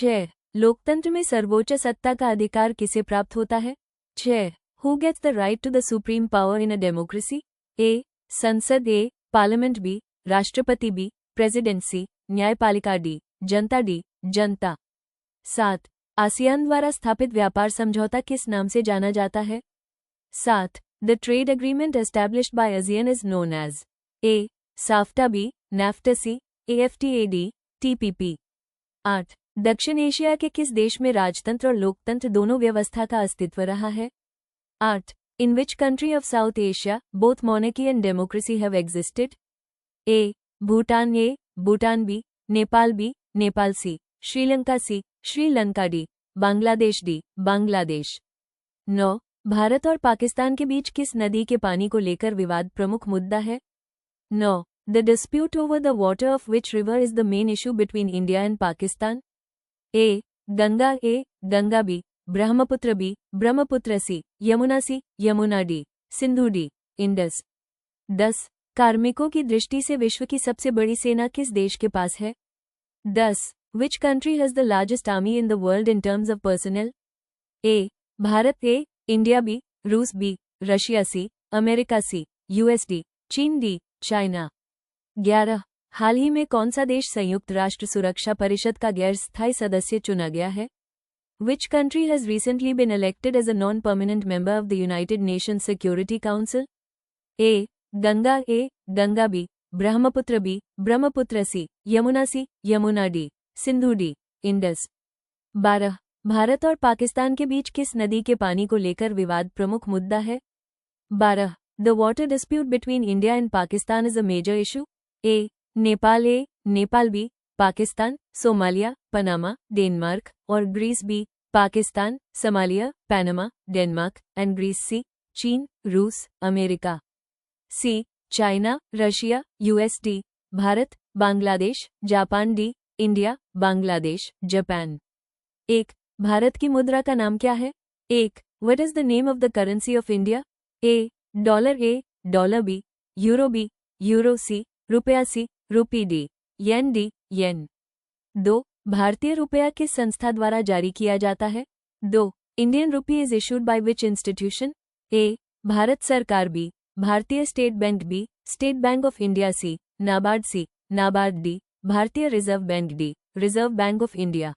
6. लोकतंत्र में सर्वोच्च सत्ता का अधिकार किसे प्राप्त होता है? 6. Who gets the right to the supreme power in a democracy? A. संसद, A. Parliament, B. राष्ट्रपति, B. प्रेसिडेंसी, न्यायपालिका, D. जनता, D. जनता। 7. आसियान द्वारा स्थापित व्यापार समझौता किस नाम से जाना जाता है? 7. The trade agreement established by ASEAN is known as A. SAFTA, B. NAFTA, C. AFTA, D. TPP। 8. दक्षिण एशिया के किस देश में राजतंत्र और लोकतंत्र दोनों व्यवस्था का अस्तित्व रहा है? 8. In which country of South Asia both monarchy and democracy have existed? A. Bhutan, A. Bhutan, B. Nepal, B. Nepal, C. Sri Lanka, C. Sri Lanka, D. Bangladesh, D. Bangladesh. 9. Bharat और पाकिस्तान के बीच किस नदी के पानी को लेकर विवाद प्रमुख मुद्दा है? 9. The dispute over the water of which river is the main issue between India and Pakistan? A. Ganga, A. Ganga, B. Brahmaputra, B. Brahmaputra, C. Yamuna, C. Yamuna, D. Sindhu, D. Indus. 10. कार्मिकों की दृष्टि से विश्व की सबसे बड़ी सेना किस देश के पास है? 10. Which country has the largest army in the world in terms of personnel? A. Bharat, A. India, B. रूस, B. Russia, C. America, C. US, D. चीन, D. चाइना। 11. हाल ही में कौन सा देश संयुक्त राष्ट्र सुरक्षा परिषद का गैर स्थायी सदस्य चुना गया है? Which country has recently been elected as a non-permanent member of the United Nations Security Council? A. Ganga, A. Ganga, B. Brahmaputra, B. Brahmaputra, C. Yamuna, C. Yamuna, D. Sindhu, D. Indus. 12. Bharat और पाकिस्तान के बीच किस नदी के पानी को लेकर विवाद प्रमुख मुद्दा है? 12. The water dispute between India and Pakistan is a major issue? A. Nepal, A. Nepal, B. Pakistan, Somalia, Panama, Denmark और Greece, B. Pakistan, Somalia, Panama, Denmark and Greece, C. चीन, रूस, America. C. China, Russia, US, D. Bharat, Bangladesh, Japan, D. India, Bangladesh, Japan. 1. Bharat की मुद्रा का नाम क्या है? 1. What is the name of the currency of India? A. Dollar, A. Dollar, B. Euro, B. Euro, C. रुपया, C. रुपी, D. येन, D. येन। 2. भारतीय रुपया किस संस्था द्वारा जारी किया जाता है? 2. Indian rupee is issued by which institution? A. Bharat सरकार, B. भारतीय state bank, B. State bank of India, C. NABARD, C. NABARD, D. भारतीय reserve bank, D. Reserve bank of India.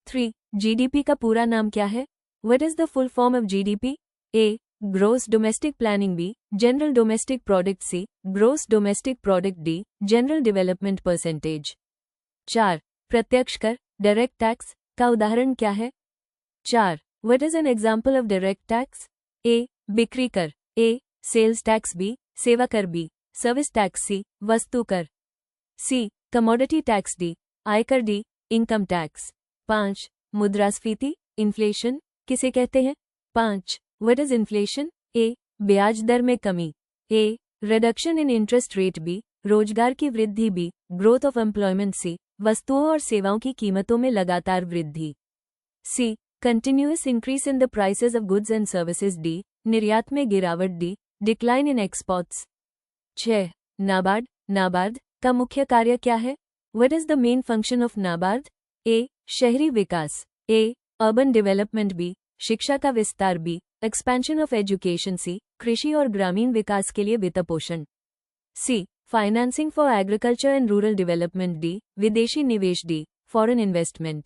3. GDP का पूरा नाम क्या है? What is the full form of GDP? A. Gross domestic planning, B. General domestic product, C. Gross domestic product, D. General development percentage. 4. प्रत्यक्ष कर, direct tax का उदाहरण क्या है? 4. What is an example of direct tax? A. बिक्री कर, A. Sales tax, B. सेवा कर, B. Service tax, C. वस्तु कर, C. Commodity tax, D. आयकर, D. Income tax. 5. मुद्रास्फीति, इन्फ्लेशन किसे कहते हैं? 5. What is inflation? A. ब्याज दर में कमी, A. Reduction in interest rate, B. रोजगार की वृद्धि, B. Growth of employment, C. वस्तुओं और सेवाओं की कीमतों में लगातार वृद्धि, C. Continuous increase in the prices of goods and services, D. निर्यात में गिरावट, D. Decline in exports. 6. NABARD, NABARD का मुख्य कार्य क्या है? What is the main function of NABARD? A. शहरी विकास, A. Urban development, B. शिक्षा का विस्तार, B. Expansion of education, C. कृषि और ग्रामीण विकास के लिए वित्तपोषण, C. Financing for agriculture and rural development, D. विदेशी निवेश, D. Foreign investment.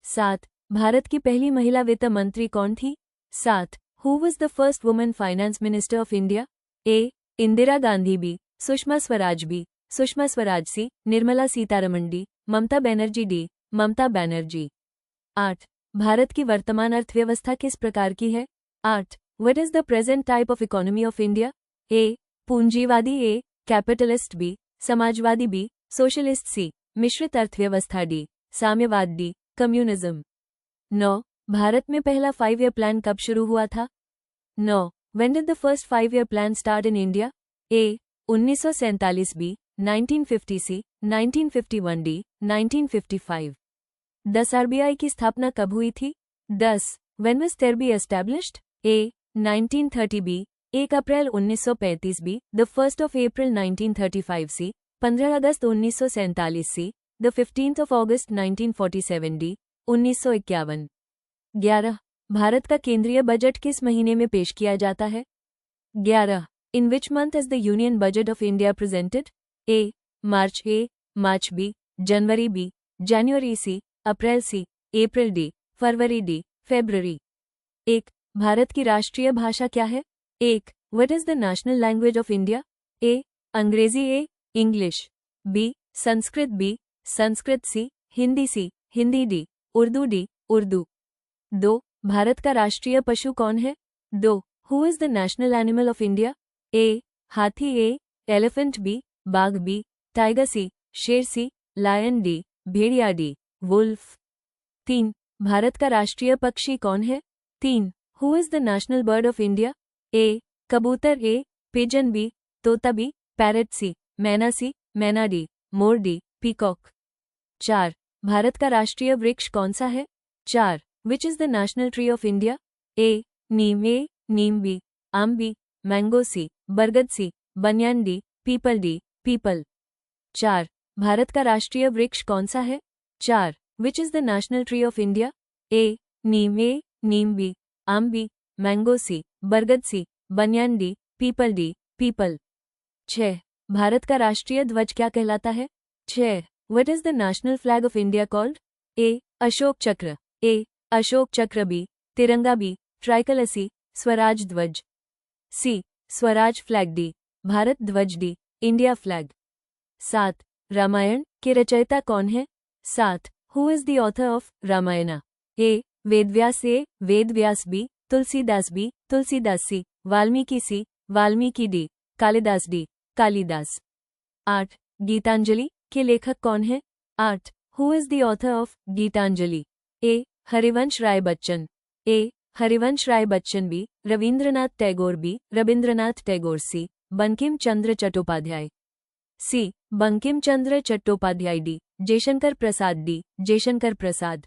7. भारत की पहली महिला वित्त मंत्री कौन थी? 7. Who was the first woman finance minister of India? A. Indira Gandhi, B. Sushma Swaraj, B. Sushma Swaraj, C. Nirmala Sitharaman, D. Mamata Banerjee, D. Mamata Banerjee. 8. Bharat की वर्तमान अर्थव्यवस्था किस प्रकार की है? 8. What is the present type of economy of India? A. पूंजीवादी, A. Capitalist, B. Samajwadi, B. Socialist, C. मिश्रित अर्थव्यवस्था, D. साम्यवाद, D. कम्युनिज्म। 9. भारत में पहला 5-year प्लान कब शुरू हुआ था? 9. When did the first 5-year plan start in India? A. 1947, B. 1950, C. 1951, D. 1955। 10. RBI की स्थापना कब हुई थी? 10. When was SEBI established? A. 1930, B. 1 April 1935, B. The 1st of April 1935, C. 15 August 1947, C. The 15th of August 1947, D. 1951। 11. Bharat का केंद्रीय budget किस महीने में पेश किया जाता है? 11. In which month is the Union Budget of India presented? A. March A. March B. January B. January C. April C. April D. February D. February। 1. Bharat की राष्ट्रीय भाषा क्या है? 1. What is the national language of India? A. अंग्रेजी A. English B. Sanskrit B. Sanskrit C. Hindi C. Hindi D. Urdu D. Urdu. 2. Bharat का राष्ट्रीय पशु कौन है? 2. Who is the national animal of India? A. हाथी A. Elephant B. बाघ B. Tiger C. शेर C. Lion D. भेड़िया D. वुल्फ। 3. भारत का राष्ट्रीय पक्षी कौन है? 3. Who is the national bird of India? A. कबूतर A. Pigeon B. तोता B. Parrot C. मैना C. मैना D. मोर D. पीकॉक। 4. भारत का राष्ट्रीय वृक्ष कौन सा है? 4. Which is the national tree of India? A. Neem A. Neem B. आम B. Mango C. बरगद C. बनियान D. People D. People. 4. Bharat का राष्ट्रीय वृक्ष कौन सा है? 4. Which is the national tree of India? A. Neem A. Neem B. आम B. Mango C. बरगद C. बनियान D. People D. People. 6. Bharat का राष्ट्रीय ध्वज क्या कहलाता है? 6. What is the national flag of India called? A. Ashok चक्र A. अशोक चक्र B. तिरंगा B. Tricolour C. स्वराज ध्वज C. Swaraj flag D. Bharat ध्वज D. India flag. 7. रामायण के रचयिता कौन है? 7. Who is the author of Ramayana? A. Vedvyas A. Vedvyas B. Tulsidas B. Tulsidas C. Valmiki C. Valmiki D. Kalidas D. Kalidas. 8. Geetanjali के लेखक कौन है? 8. Who is the author of Geetanjali? A. Harivansh Rai Bachchan A. Harivansh Rai Bachchan B. Rabindranath Tagore B. Rabindranath Tagore C. Bankim Chandra Chattopadhyay C. Bankim Chandra Chattopadhyay D. Jaishankar Prasad D. Jaishankar Prasad.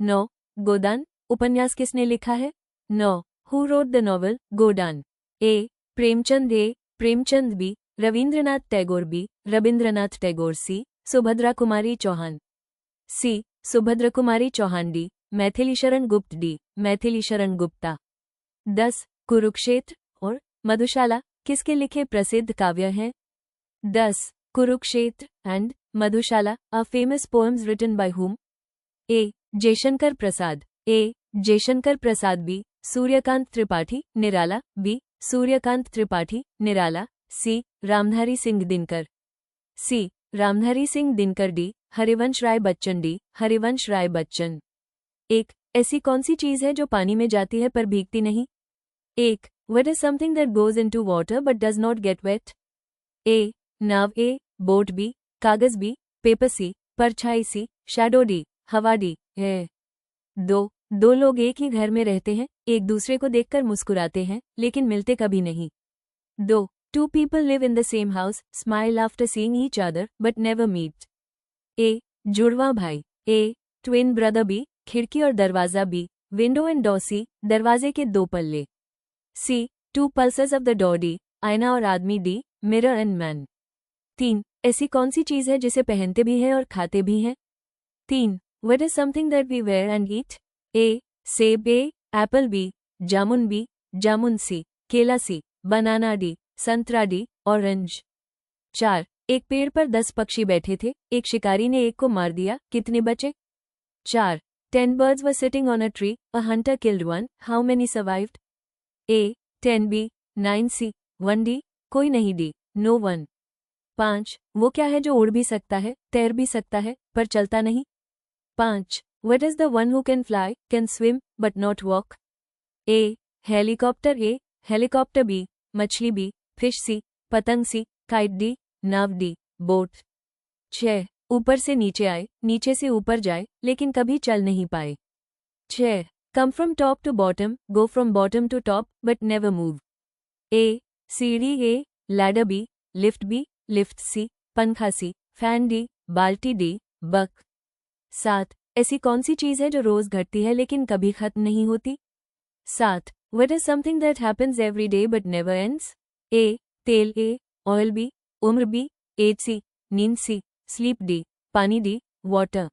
9. गोदान उपन्यास किसने लिखा है? 9. Who wrote the novel Godan? A. Premchand A. Premchand B. Rabindranath Tagore B. Rabindranath Tagore C. Subhadra Kumari Chauhan C. Subhadra Kumari Chauhan D. Maithilisharan Gupt D. Maithilisharan Gupta. 10. Kurukshetra और मधुशाला किसके लिखे प्रसिद्ध काव्य हैं? 10. Kurukshetra and Madhushala are famous poems written by whom? A. Jaishankar Prasad A. Jaishankar Prasad B. Suryakant Tripathi Nirala B. Suryakant Tripathi Nirala C. Ramdhari Singh Dinkar C. Ramdhari Singh Dinkar D. Harivansh Rai Bachchan D. Harivansh Rai Bachchan. 1. ऐसी कौन सी चीज है जो पानी में जाती है पर भीगती नहीं? 1. What is something that goes into water but does not get wet? A. Now A. Boat B. कागज B. Paper C. परछाई C. Shadow D. हवा D है। 2. दो लोग एक ही घर में रहते हैं, एक दूसरे को देखकर मुस्कुराते हैं, लेकिन मिलते कभी नहीं। 2. Two people live in the same house, smile after seeing each other, but never meet. A. जुड़वा भाई A. Twin brother B. खिड़की और दरवाजा B. Window and door C. दरवाजे के दो पल्ले C. Two pulses of the door D. आईना और आदमी D. Mirror and man. 3. ऐसी कौन सी चीज है जिसे पहनते भी हैं और खाते भी हैं? 3. What is something that we wear and eat? A. सेब A. Apple B. Jamun B. Jamun C. केला C. बनाना D. संतरा D. ऑरेंज। 4. एक पेड़ पर 10 पक्षी बैठे थे, एक शिकारी ने एक को मार दिया, कितने बचे? 4. 10 birds were sitting on a tree, a hunter killed one, how many survived? A. 10 B. 9 C. 1 D. कोई नहीं D. No one। 5. वो क्या है जो उड़ भी सकता है, तैर भी सकता है, पर चलता नहीं? 5. What is the one who can fly, can swim, but not walk? A. Helicopter A. Helicopter B. मछली B. Fish C. पतंग C. Kite D. नाव D. बोट। 6. ऊपर से नीचे आए, नीचे से ऊपर जाए, लेकिन कभी चल नहीं पाए। 6. Come from top to bottom, go from bottom to top, but never move. A. सीढ़ी A. Ladder B. Lift B. Lift C. पंखा C. Fan D. बाल्टी D. बक। 7. ऐसी कौन सी चीज है जो रोज घटती है लेकिन कभी खत्म नहीं होती? 7. What is something that happens every day but never ends? A. तेल A. Oil B. उम्र B. Age C. नींद C. Sleep D. पानी D. वाटर।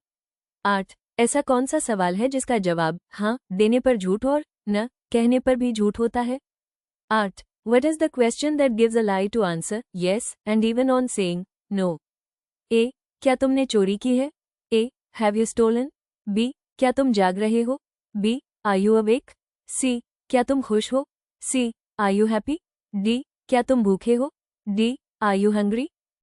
8. ऐसा कौन सा सवाल है जिसका जवाब हाँ देने पर झूठ और न कहने पर भी झूठ होता है? 8. What is the question that gives a lie to answer yes and even on saying no? A. क्या तुमने चोरी की है? A. Have you stolen? B. क्या तुम जाग रहे हो? B. Are you awake? C. क्या तुम खुश हो? C. Are you happy? D. क्या तुम भूखे हो? D. Are you hungry?